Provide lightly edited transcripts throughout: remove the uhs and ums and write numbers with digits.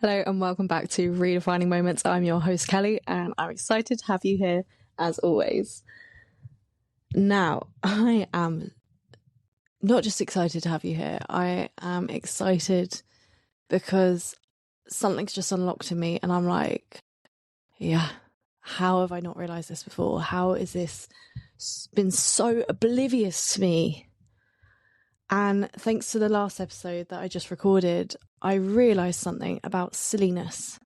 Hello and welcome back to Redefining Moments. I'm your host Kelly and I'm excited to have you here as always. Now, I am not just excited to have you here, I am excited because something's just unlocked in me and I'm like, yeah, how have I not realised this before? How is this been so oblivious to me? And thanks to the last episode that I just recorded, I realised something about silliness.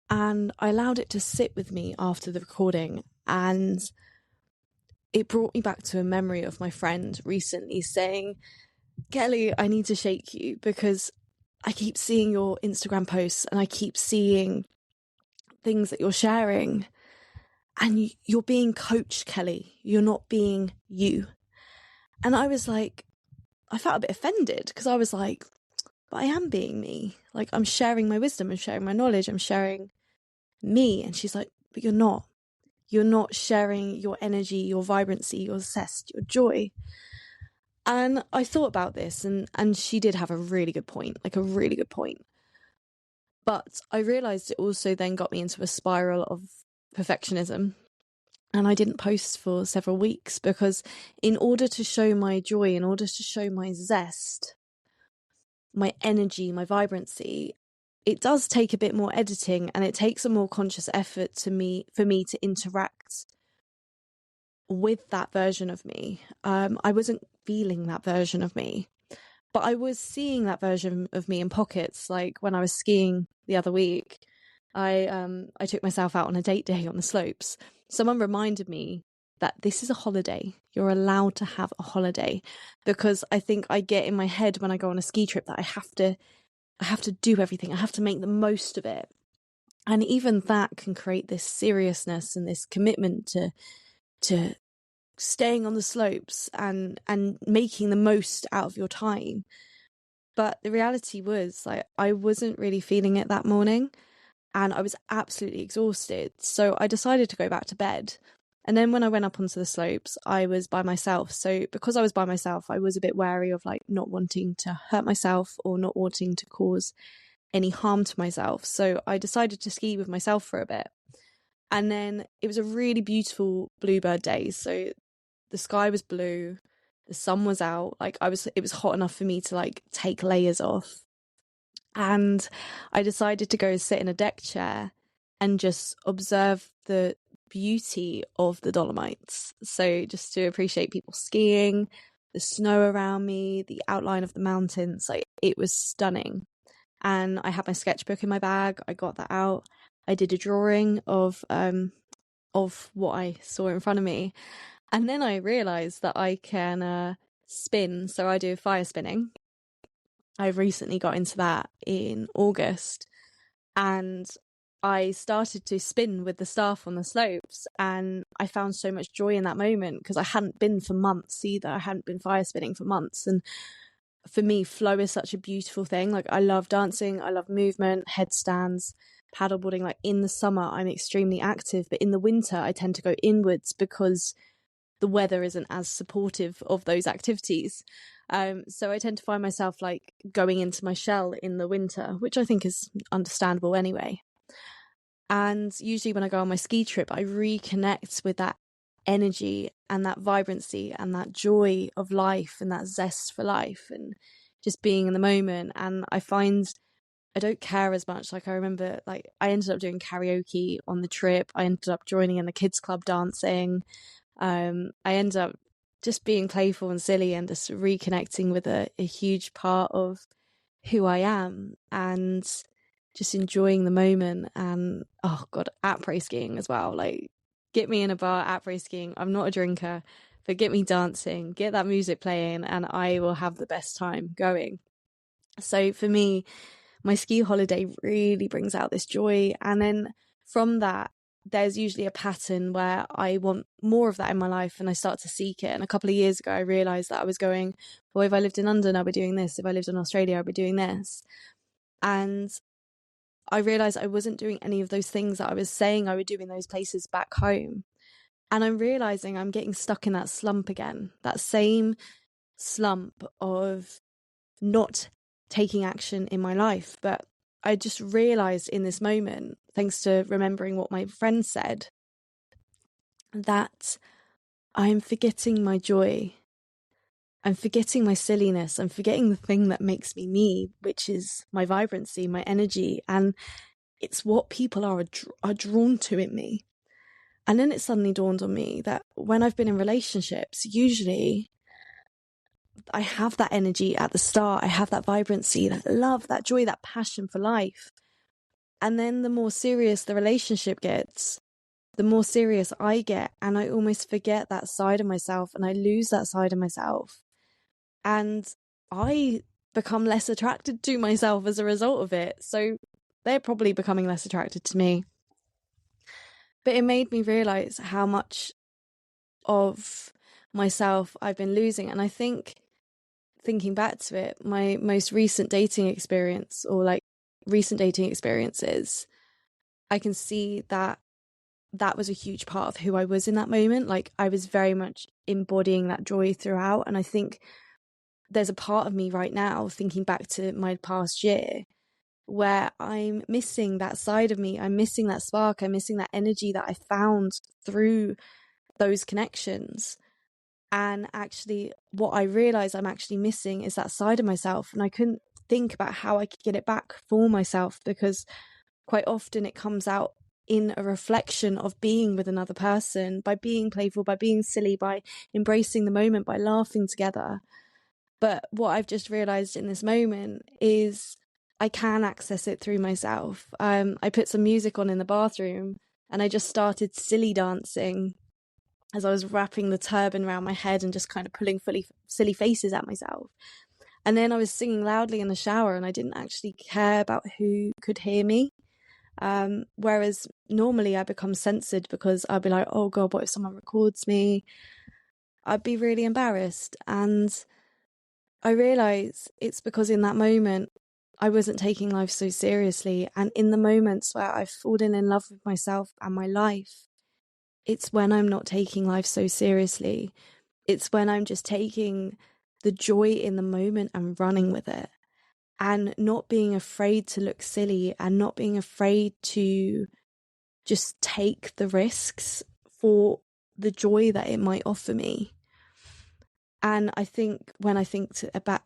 And I allowed it to sit with me after the recording, and it brought me back to a memory of my friend recently saying, Kelly, I need to shake you because I keep seeing your Instagram posts and I keep seeing things that you're sharing and you're being coached, Kelly. You're not being you. And I was like, I felt a bit offended because I was like, but I am being me. Like, I'm sharing my wisdom, I'm sharing my knowledge, I'm sharing me. And she's like, but you're not. You're not sharing your energy, your vibrancy, your zest, your joy. And I thought about this and she did have a really good point, like a really good point. But I realised it also then got me into a spiral of perfectionism. And I didn't post for several weeks because in order to show my joy, in order to show my zest, my energy, my vibrancy, it does take a bit more editing and it takes a more conscious effort for me to interact with that version of me. I wasn't feeling that version of me, but I was seeing that version of me in pockets. Like when I was skiing the other week, I took myself out on a date day on the slopes. Someone reminded me that this is a holiday. You're allowed to have a holiday, because I think I get in my head when I go on a ski trip that I have to do everything. I have to make the most of it. And even that can create this seriousness and this commitment to staying on the slopes and making the most out of your time. But the reality was, like, I wasn't really feeling it that morning and I was absolutely exhausted. So I decided to go back to bed. And then when I went up onto the slopes, I was by myself. So because I was by myself, I was a bit wary of like not wanting to hurt myself or not wanting to cause any harm to myself. So I decided to ski with myself for a bit. And then it was a really beautiful bluebird day. So the sky was blue, the sun was out, like it was hot enough for me to like take layers off. And I decided to go sit in a deck chair and just observe the beauty of the Dolomites. So just to appreciate people skiing, the snow around me, the outline of the mountains, like it was stunning. And I had my sketchbook in my bag. I got that out. I did a drawing of what I saw in front of me. And then I realised that I can spin. So I do fire spinning. I've recently got into that in August. And I started to spin with the staff on the slopes. And I found so much joy in that moment because I hadn't been for months either. I hadn't been fire spinning for months. And for me, flow is such a beautiful thing. Like, I love dancing. I love movement, headstands, paddleboarding. Like in the summer, I'm extremely active. But in the winter, I tend to go inwards because the weather isn't as supportive of those activities. So I tend to find myself like going into my shell in the winter, which I think is understandable anyway. And usually when I go on my ski trip, I reconnect with that energy and that vibrancy and that joy of life and that zest for life and just being in the moment. And I find I don't care as much. Like I remember, like I ended up doing karaoke on the trip. I ended up joining in the kids club dancing. I ended up just being playful and silly and just reconnecting with a huge part of who I am and just enjoying the moment. And oh god, après skiing as well. Like, get me in a bar après skiing. I'm not a drinker, but get me dancing, get that music playing, and I will have the best time going. So for me, my ski holiday really brings out this joy. And then from that, there's usually a pattern where I want more of that in my life and I start to seek it. And a couple of years ago, I realised that I was going, well, if I lived in London, I'll be doing this. If I lived in Australia, I'll be doing this. And I realised I wasn't doing any of those things that I was saying I would do in those places back home. And I'm realising I'm getting stuck in that slump again, that same slump of not taking action in my life. But I just realized in this moment, thanks to remembering what my friend said, that I'm forgetting my joy. I'm forgetting my silliness. I'm forgetting the thing that makes me me, which is my vibrancy, my energy. And it's what people are drawn to in me. And then it suddenly dawned on me that when I've been in relationships, usually I have that energy at the start. I have that vibrancy, that love, that joy, that passion for life. And then the more serious the relationship gets, the more serious I get. And I almost forget that side of myself, and I lose that side of myself. And I become less attracted to myself as a result of it. So they're probably becoming less attracted to me. But it made me realize how much of myself I've been losing. And I think, thinking back to it, my most recent dating experience, or like recent dating experiences, I can see that that was a huge part of who I was in that moment. Like, I was very much embodying that joy throughout. And I think there's a part of me right now, thinking back to my past year, where I'm missing that side of me. I'm missing that spark. I'm missing that energy that I found through those connections. And actually, what I realized I'm actually missing is that side of myself. And I couldn't think about how I could get it back for myself, because quite often it comes out in a reflection of being with another person, by being playful, by being silly, by embracing the moment, by laughing together. But what I've just realized in this moment is I can access it through myself. I put some music on in the bathroom, and I just started silly dancing as I was wrapping the turban around my head and just kind of pulling silly faces at myself. And then I was singing loudly in the shower, and I didn't actually care about who could hear me. Whereas normally I become censored, because I'd be like, oh God, what if someone records me? I'd be really embarrassed. And I realise it's because in that moment, I wasn't taking life so seriously. And in the moments where I've fallen in love with myself and my life, it's when I'm not taking life so seriously. It's when I'm just taking the joy in the moment and running with it, and not being afraid to look silly, and not being afraid to just take the risks for the joy that it might offer me. And I think when I think about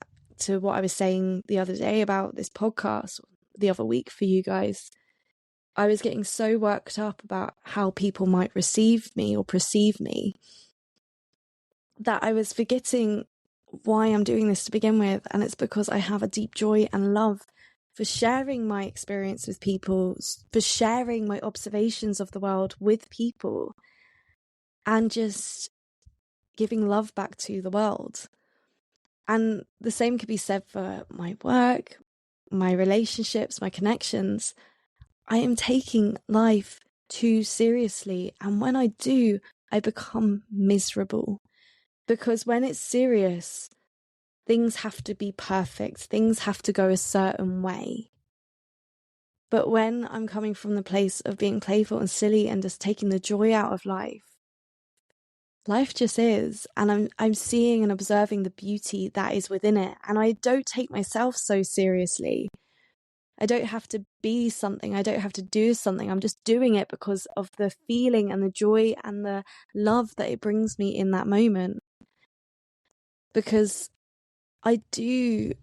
what I was saying the other day about this podcast, the other week for you guys, I was getting so worked up about how people might receive me or perceive me, that I was forgetting why I'm doing this to begin with. And it's because I have a deep joy and love for sharing my experience with people, for sharing my observations of the world with people, and just giving love back to the world. And the same could be said for my work, my relationships, my connections. I am taking life too seriously. And when I do, I become miserable. Because when it's serious, things have to be perfect. Things have to go a certain way. But when I'm coming from the place of being playful and silly and just taking the joy out of life, life just is. And I'm seeing and observing the beauty that is within it. And I don't take myself so seriously. I don't have to be something. I don't have to do something. I'm just doing it because of the feeling and the joy and the love that it brings me in that moment. Because I do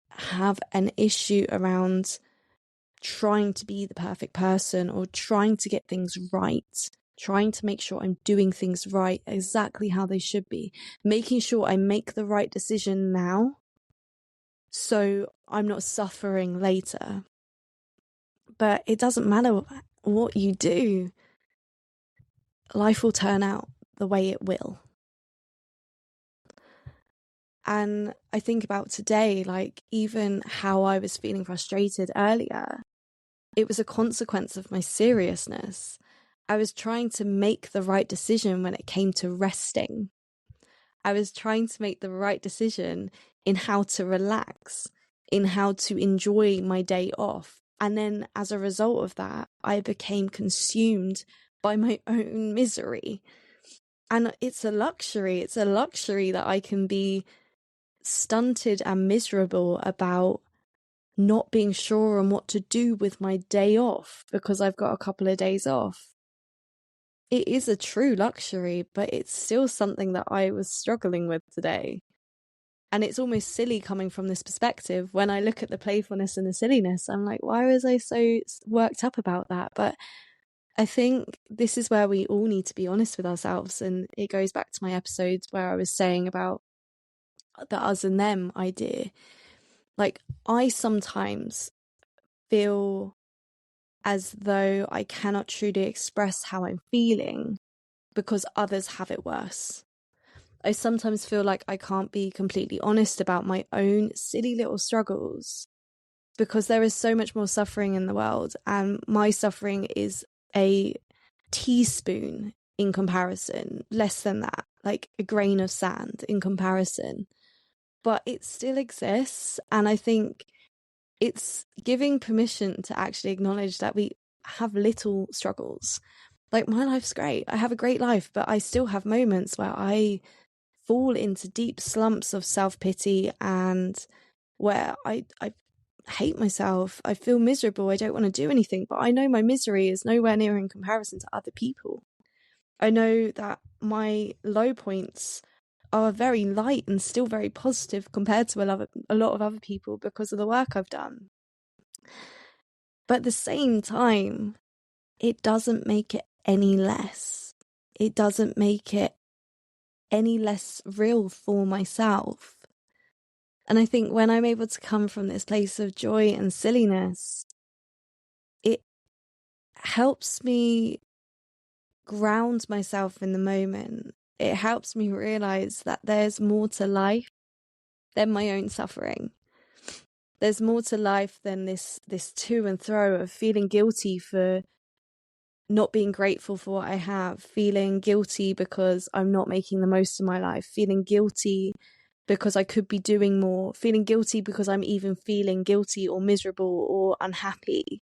have an issue around trying to be the perfect person, or trying to get things right, trying to make sure I'm doing things right, exactly how they should be, making sure I make the right decision now so I'm not suffering later. But it doesn't matter what you do, life will turn out the way it will. And I think about today, like even how I was feeling frustrated earlier, it was a consequence of my seriousness. I was trying to make the right decision when it came to resting. I was trying to make the right decision in how to relax, in how to enjoy my day off. And then as a result of that, I became consumed by my own misery. And it's a luxury. It's a luxury that I can be stunted and miserable about not being sure on what to do with my day off because I've got a couple of days off. It is a true luxury, but it's still something that I was struggling with today. And it's almost silly coming from this perspective. When I look at the playfulness and the silliness, I'm like, why was I so worked up about that? But I think this is where we all need to be honest with ourselves. And it goes back to my episode where I was saying about the us and them idea. Like, I sometimes feel as though I cannot truly express how I'm feeling because others have it worse. I sometimes feel like I can't be completely honest about my own silly little struggles because there is so much more suffering in the world, and my suffering is a teaspoon in comparison, less than that, like a grain of sand in comparison. But it still exists, and I think it's giving permission to actually acknowledge that we have little struggles. Like, my life's great. I have a great life, but I still have moments where I fall into deep slumps of self-pity and where I hate myself. I feel miserable. I don't want to do anything, but I know my misery is nowhere near in comparison to other people. I know that my low points are very light and still very positive compared to a lot of other people because of the work I've done. But at the same time, it doesn't make it any less. It doesn't make it any less real for myself. And I think when I'm able to come from this place of joy and silliness, it helps me ground myself in the moment. It helps me realize that there's more to life than my own suffering. There's more to life than this to and fro of feeling guilty for not being grateful for what I have, feeling guilty because I'm not making the most of my life, feeling guilty because I could be doing more, feeling guilty because I'm even feeling guilty or miserable or unhappy.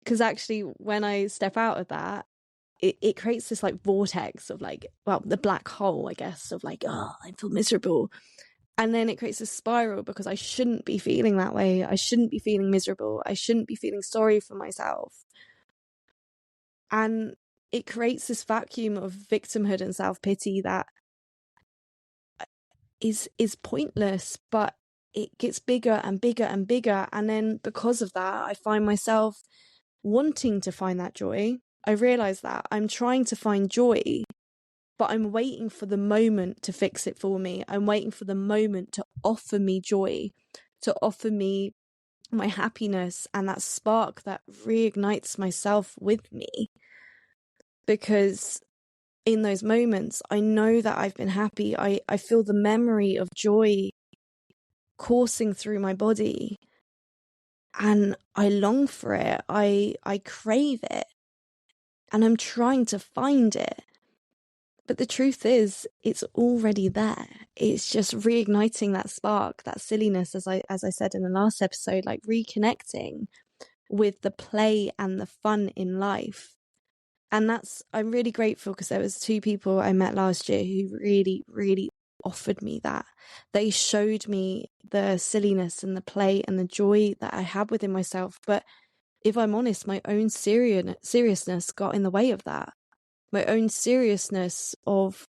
Because actually, when I step out of that, it creates this like vortex of like, well, the black hole, I guess, of like, oh, I feel miserable. And then it creates a spiral because I shouldn't be feeling that way. I shouldn't be feeling miserable. I shouldn't be feeling sorry for myself. And it creates this vacuum of victimhood and self-pity that is pointless, but it gets bigger and bigger and bigger. And then because of that, I find myself wanting to find that joy. I realize that I'm trying to find joy, but I'm waiting for the moment to fix it for me. I'm waiting for the moment to offer me joy, to offer me my happiness and that spark that reignites myself with me. Because in those moments, I know that I've been happy. I feel the memory of joy coursing through my body, and I long for it. I crave it, and I'm trying to find it. But the truth is, it's already there. It's just reigniting that spark, that silliness, as I said in the last episode, like reconnecting with the play and the fun in life. And I'm really grateful because there was 2 people I met last year who really, really offered me that. They showed me the silliness and the play and the joy that I had within myself. But if I'm honest, my own seriousness got in the way of that. My own seriousness of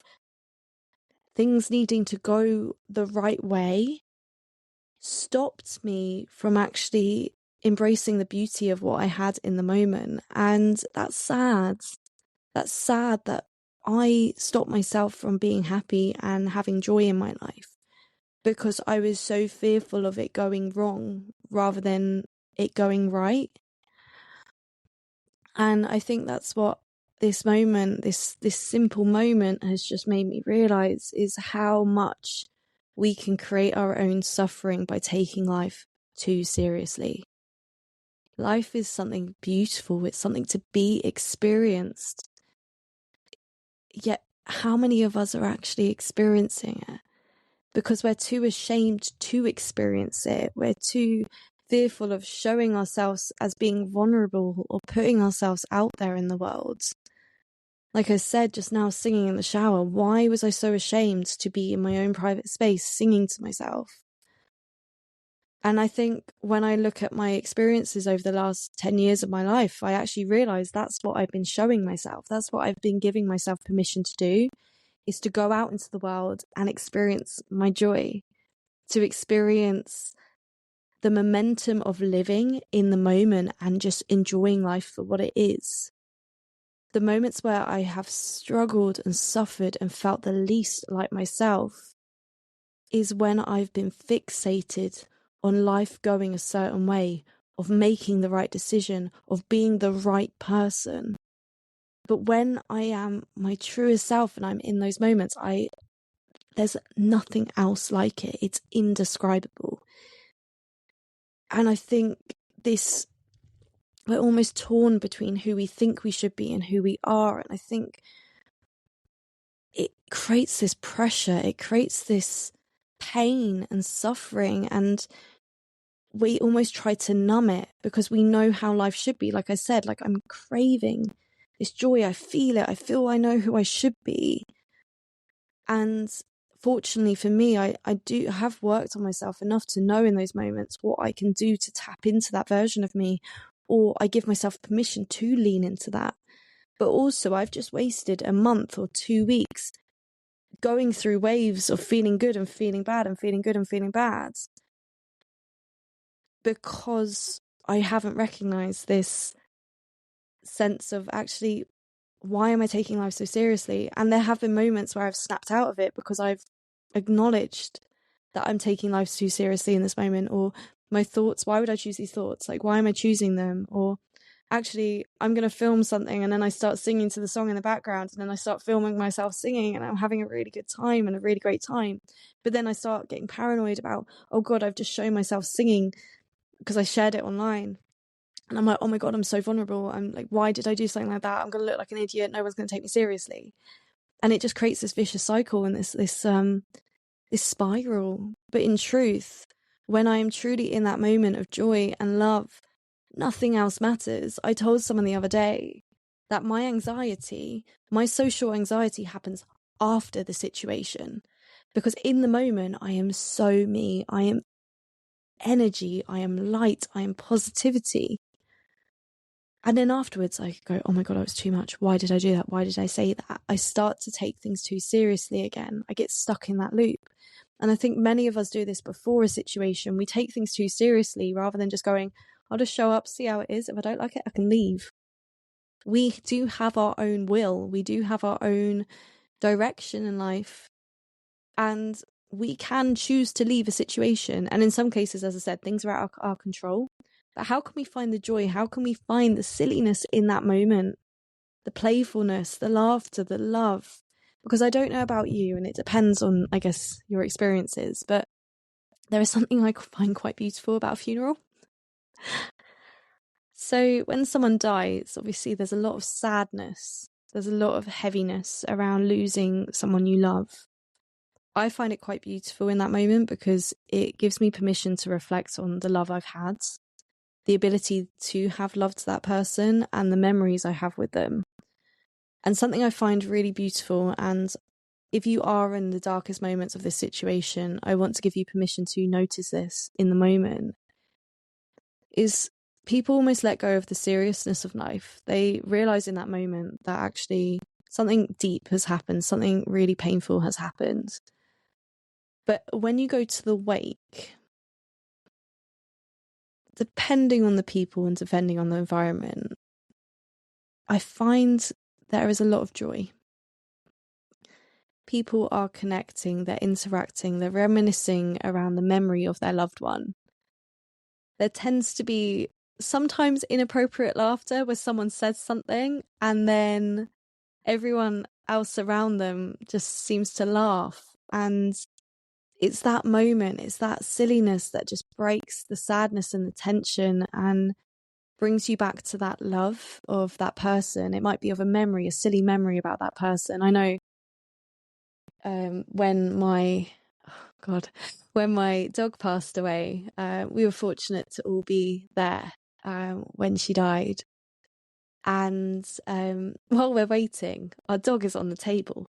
things needing to go the right way stopped me from actually embracing the beauty of what I had in the moment. And that's sad. That's sad that I stopped myself from being happy and having joy in my life because I was so fearful of it going wrong rather than it going right. And I think that's what this moment, this simple moment has just made me realize, is how much we can create our own suffering by taking life too seriously. Life is something beautiful. It's something to be experienced. Yet, how many of us are actually experiencing it? Because we're too ashamed to experience it. We're too fearful of showing ourselves as being vulnerable or putting ourselves out there in the world. Like I said just now, singing in the shower, why was I so ashamed to be in my own private space singing to myself? And I think when I look at my experiences over the last 10 years of my life, I actually realize that's what I've been showing myself. That's what I've been giving myself permission to do, is to go out into the world and experience my joy, to experience the momentum of living in the moment and just enjoying life for what it is. The moments where I have struggled and suffered and felt the least like myself is when I've been fixated on life going a certain way, of making the right decision, of being the right person. But when I am my truest self and I'm in those moments, there's nothing else like it. It's indescribable. And I think we're almost torn between who we think we should be and who we are. And I think it creates this pressure, it creates this pain and suffering, and we almost try to numb it because we know how life should be. Like I said, like I'm craving this joy. I feel it. I feel I know who I should be. And fortunately for me, I do have worked on myself enough to know in those moments what I can do to tap into that version of me, or I give myself permission to lean into that. But also I've just wasted a month or 2 weeks going through waves of feeling good and feeling bad and feeling good and feeling bad, because I haven't recognized this sense of actually, why am I taking life so seriously? And there have been moments where I've snapped out of it because I've acknowledged that I'm taking life too seriously in this moment, or my thoughts, why would I choose these thoughts? Like, why am I choosing them? Or actually, I'm going to film something and then I start singing to the song in the background, and then I start filming myself singing and I'm having a really good time and a really great time. But then I start getting paranoid about, oh God, I've just shown myself singing because I shared it online. And I'm like, oh my God, I'm so vulnerable. I'm like, why did I do something like that? I'm going to look like an idiot. No one's going to take me seriously. And it just creates this vicious cycle and this spiral. But in truth, when I am truly in that moment of joy and love, nothing else matters. I told someone the other day that my anxiety, my social anxiety, happens after the situation. Because in the moment, I am so me. I am energy. I am light. I am positivity. And then afterwards, I go, oh my God, that was too much. Why did I do that? Why did I say that? I start to take things too seriously again. I get stuck in that loop. And I think many of us do this before a situation. We take things too seriously rather than just going, I'll just show up, see how it is. If I don't like it, I can leave. We do have our own will. We do have our own direction in life. And we can choose to leave a situation. And in some cases, as I said, things are out of our control. But how can we find the joy? How can we find the silliness in that moment? The playfulness, the laughter, the love? Because I don't know about you, and it depends on, I guess, your experiences, but there is something I find quite beautiful about a funeral. So when someone dies, obviously there's a lot of sadness. There's a lot of heaviness around losing someone you love. I find it quite beautiful in that moment because it gives me permission to reflect on the love I've had, the ability to have loved that person, and the memories I have with them. And something I find really beautiful, and if you are in the darkest moments of this situation, I want to give you permission to notice this in the moment, is people almost let go of the seriousness of life. They realize in that moment that actually something deep has happened, something really painful has happened. But when you go to the wake, depending on the people and depending on the environment, I find there is a lot of joy. People are connecting, they're interacting, they're reminiscing around the memory of their loved one. There tends to be sometimes inappropriate laughter where someone says something and then everyone else around them just seems to laugh. And it's that moment, it's that silliness that just breaks the sadness and the tension and brings you back to that love of that person. It might be of a memory, a silly memory about that person. I know when my dog passed away, we were fortunate to all be there when she died. And while we're waiting, our dog is on the table,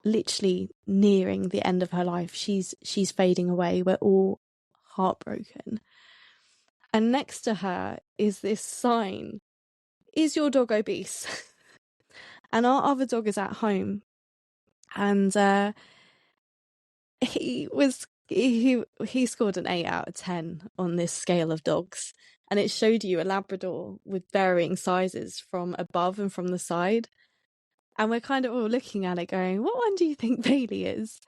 literally nearing the end of her life. She's fading away. We're all heartbroken. And next to her is this sign, "Is your dog obese?" And our other dog is at home. And he scored an 8 out of 10 on this scale of dogs. And it showed you a Labrador with varying sizes from above and from the side. And we're kind of all looking at it going, what one do you think Bailey is?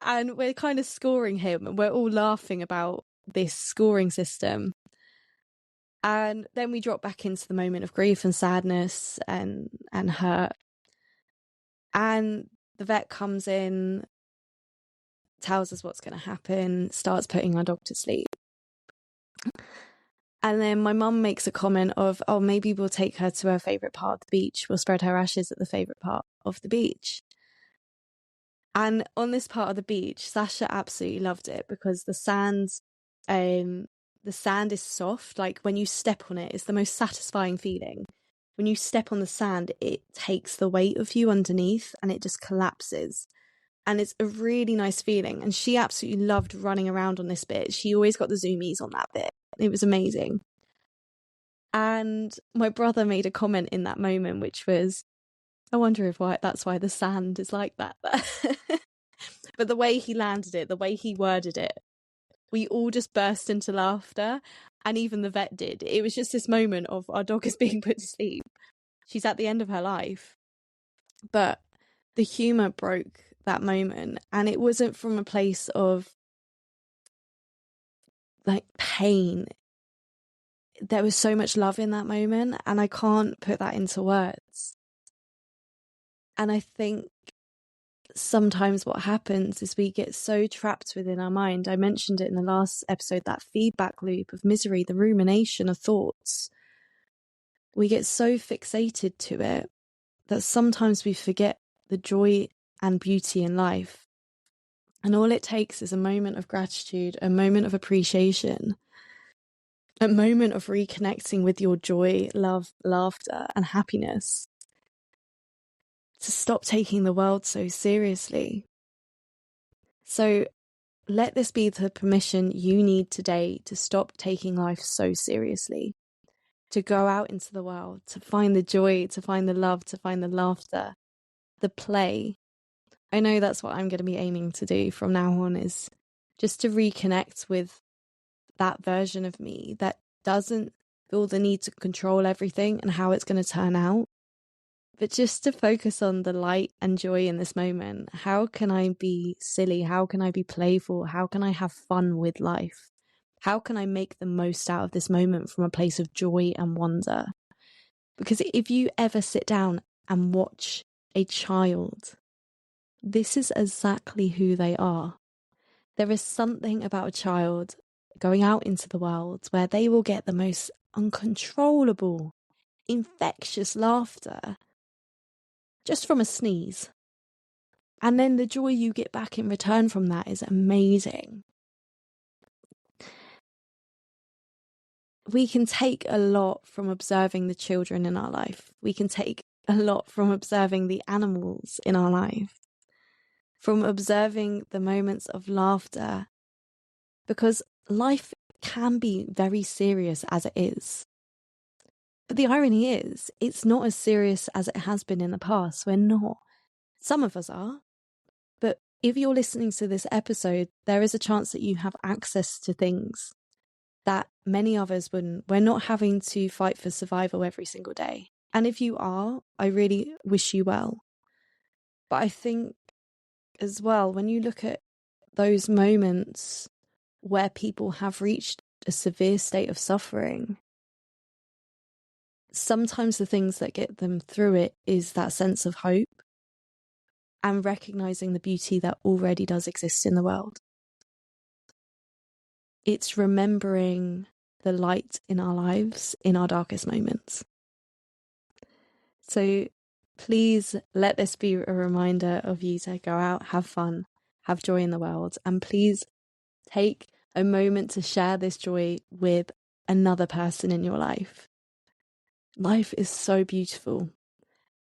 And we're kind of scoring him, and we're all laughing about this scoring system. And then we drop back into the moment of grief and sadness and hurt. And the vet comes in, tells us what's going to happen, starts putting our dog to sleep. And then my mum makes a comment of, oh, maybe we'll take her to her favourite part of the beach. We'll spread her ashes at the favourite part of the beach. And on this part of the beach, Sasha absolutely loved it because the sand is soft. Like when you step on it, it's the most satisfying feeling. When you step on the sand, it takes the weight of you underneath and it just collapses. And it's a really nice feeling. And she absolutely loved running around on this bit. She always got the zoomies on that bit. It was amazing. And my brother made a comment in that moment, which was, I wonder if that's why the sand is like that. But the way he landed it, the way he worded it, we all just burst into laughter. And even the vet did. It was just this moment of our dog is being put to sleep. She's at the end of her life. But the humour broke that moment. And it wasn't from a place of like pain. There was so much love in that moment. And I can't put that into words. And I think sometimes what happens is we get so trapped within our mind. I mentioned it in the last episode, that feedback loop of misery, the rumination of thoughts. We get so fixated to it that sometimes we forget the joy and beauty in life. And all it takes is a moment of gratitude, a moment of appreciation, a moment of reconnecting with your joy, love, laughter, and happiness to stop taking the world so seriously. So let this be the permission you need today to stop taking life so seriously, to go out into the world, to find the joy, to find the love, to find the laughter, the play. I know that's what I'm going to be aiming to do from now on, is just to reconnect with that version of me that doesn't feel the need to control everything and how it's going to turn out, but just to focus on the light and joy in this moment. How can I be silly? How can I be playful? How can I have fun with life? How can I make the most out of this moment from a place of joy and wonder? Because if you ever sit down and watch a child, this is exactly who they are. There is something about a child going out into the world where they will get the most uncontrollable, infectious laughter just from a sneeze. And then the joy you get back in return from that is amazing. We can take a lot from observing the children in our life. We can take a lot from observing the animals in our life, from observing the moments of laughter, because life can be very serious as it is. But the irony is, it's not as serious as it has been in the past. We're not. Some of us are. But if you're listening to this episode, there is a chance that you have access to things that many others wouldn't. We're not having to fight for survival every single day. And if you are, I really wish you well. But I think as well, when you look at those moments where people have reached a severe state of suffering, sometimes the things that get them through it is that sense of hope and recognizing the beauty that already does exist in the world. It's remembering the light in our lives in our darkest moments. So please let this be a reminder of you to go out, have fun, have joy in the world, and please take a moment to share this joy with another person in your life. Life is so beautiful.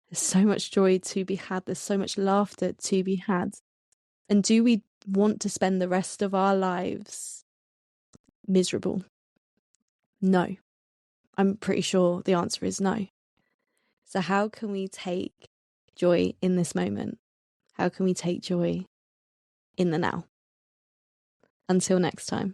There's so much joy to be had. There's so much laughter to be had. And do we want to spend the rest of our lives miserable? No. I'm pretty sure the answer is no. So how can we take joy in this moment? How can we take joy in the now? Until next time.